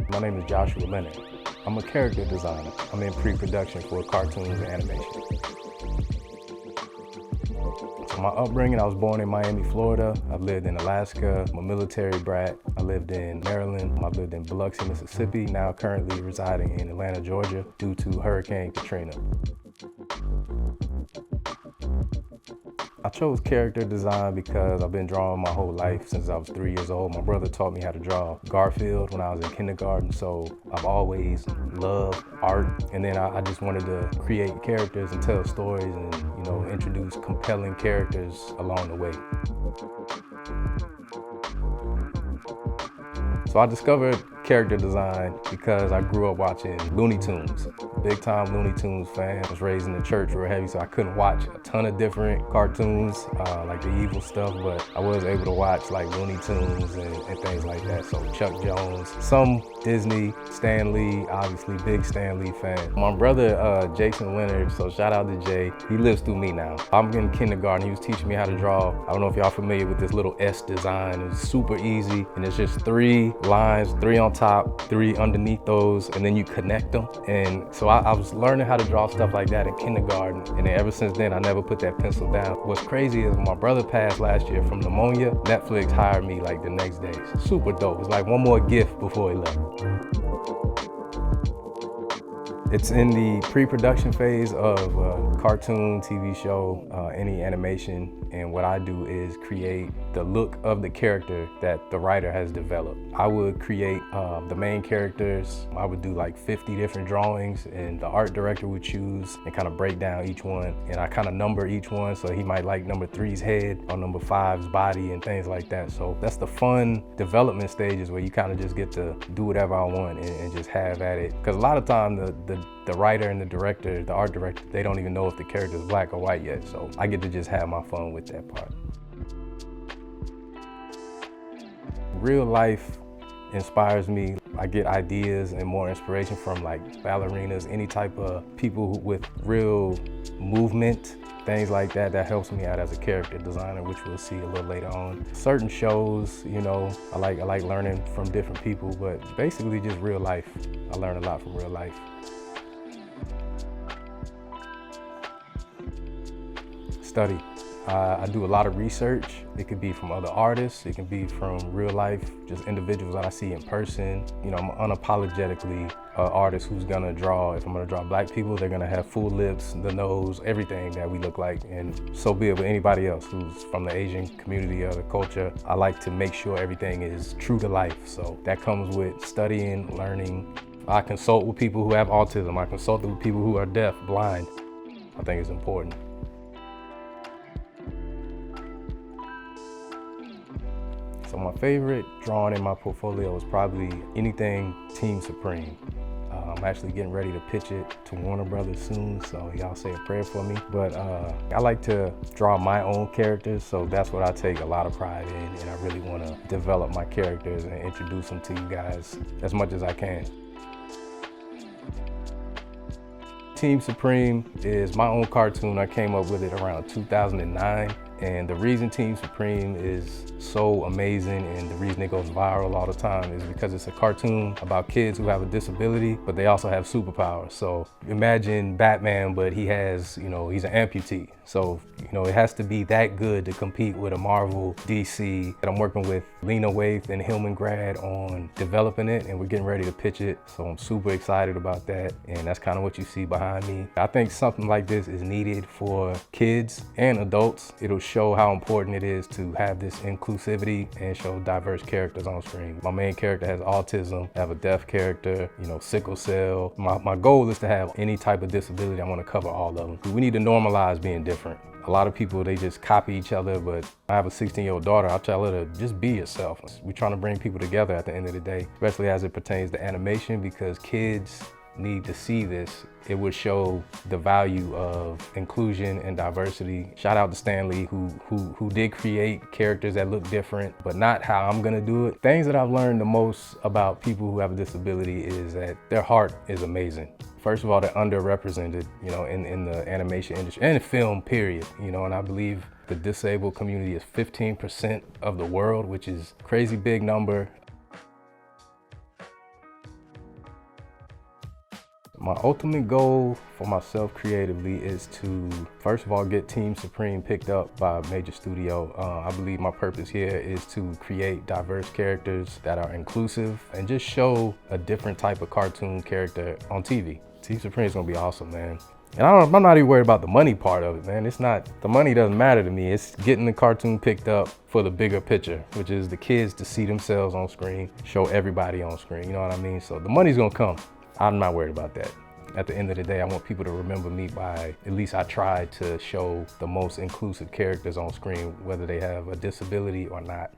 My name is Joshua Leonard. I'm a character designer. I'm in pre-production for cartoons and animation. So my upbringing, I was born in Miami, Florida. I've lived in Alaska. I'm a military brat. I lived in Maryland. I've lived in Biloxi, Mississippi. Now currently residing in Atlanta, Georgia due to Hurricane Katrina. I chose character design because I've been drawing my whole life since I was 3 years old. My brother taught me how to draw Garfield when I was in kindergarten, so I've always loved art. And then I just wanted to create characters and tell stories and, introduce compelling characters along the way. So I discovered character design because I grew up watching Looney Tunes. Big time Looney Tunes fan. I was raised in the church real heavy, so I couldn't watch a ton of different cartoons, like the evil stuff, but I was able to watch like Looney Tunes and things like that. So Chuck Jones, some Disney, Stan Lee, obviously big Stan Lee fan. My brother, Jason Leonard, so shout out to Jay, he lives through me now. I'm in kindergarten, he was teaching me how to draw. I don't know if y'all familiar with this little S design. It's super easy, and it's just 3 lines, 3 on top, 3 underneath those, and then you connect them. And so I was learning how to draw stuff like that in kindergarten, and then ever since then I never put that pencil down. What's crazy is my brother passed last year from pneumonia. Netflix hired me like the next day. Super dope. It's like one more gift before he left. It's in the pre-production phase of a cartoon, TV show, any animation, and what I do is create the look of the character that the writer has developed. I would create the main characters. I would do like 50 different drawings, and the art director would choose and kind of break down each one, and I kind of number each one, so he might like number 3's head or number 5's body and things like that. So that's the fun development stages where you kind of just get to do whatever I want and just have at it. Because a lot of time the writer and the director, the art director, they don't even know if the character is black or white yet. So I get to just have my fun with that part. Real life inspires me. I get ideas and more inspiration from like ballerinas, any type of people with real movement, things like that. That helps me out as a character designer, which we'll see a little later on. Certain shows, I like learning from different people, but basically just real life. I learn a lot from real life. Study. I do a lot of research. It could be from other artists, it can be from real life, just individuals that I see in person. I'm unapologetically an artist who's gonna draw. If I'm gonna draw black people, they're gonna have full lips, the nose, everything that we look like, and so be it with anybody else who's from the Asian community or the culture. I like to make sure everything is true to life, so that comes with studying, learning. I consult with people who have autism. I consult with people who are deaf, blind. I think it's important. So my favorite drawing in my portfolio is probably anything Team Supreme. I'm actually getting ready to pitch it to Warner Brothers soon, so y'all say a prayer for me. But I like to draw my own characters, so that's what I take a lot of pride in, and I really want to develop my characters and introduce them to you guys as much as I can. Team Supreme is my own cartoon. I came up with it around 2009. And the reason Team Supreme is so amazing and the reason it goes viral all the time is because it's a cartoon about kids who have a disability, but they also have superpowers. So imagine Batman, but he has, he's an amputee. So, it has to be that good to compete with a Marvel, DC. And I'm working with Lena Waithe and Hillman Grad on developing it, and we're getting ready to pitch it. So I'm super excited about that. And that's kind of what you see behind me. I think something like this is needed for kids and adults. It'll show how important it is to have this inclusivity and show diverse characters on screen. My main character has autism. I have a deaf character, sickle cell. My goal is to have any type of disability. I want to cover all of them. We need to normalize being different. A lot of people, they just copy each other, but I have a 16-year-old daughter. I tell her to just be yourself. We're trying to bring people together at the end of the day, especially as it pertains to animation, because kids need to see this. It would show the value of inclusion and diversity. Shout out to Stan Lee, who did create characters that look different, but not how I'm gonna do it. Things that I've learned the most about people who have a disability is that their heart is amazing. First of all, they're underrepresented, in the animation industry and film, period. And I believe the disabled community is 15% of the world, which is a crazy big number. My ultimate goal for myself creatively is to, first of all, get Team Supreme picked up by a major studio. I believe my purpose here is to create diverse characters that are inclusive and just show a different type of cartoon character on TV. Team Supreme is gonna be awesome, man. And I'm not even worried about the money part of it, man. The money doesn't matter to me. It's getting the cartoon picked up for the bigger picture, which is the kids to see themselves on screen, show everybody on screen, you know what I mean? So the money's gonna come. I'm not worried about that. At the end of the day, I want people to remember me by, at least I tried to show the most inclusive characters on screen, whether they have a disability or not.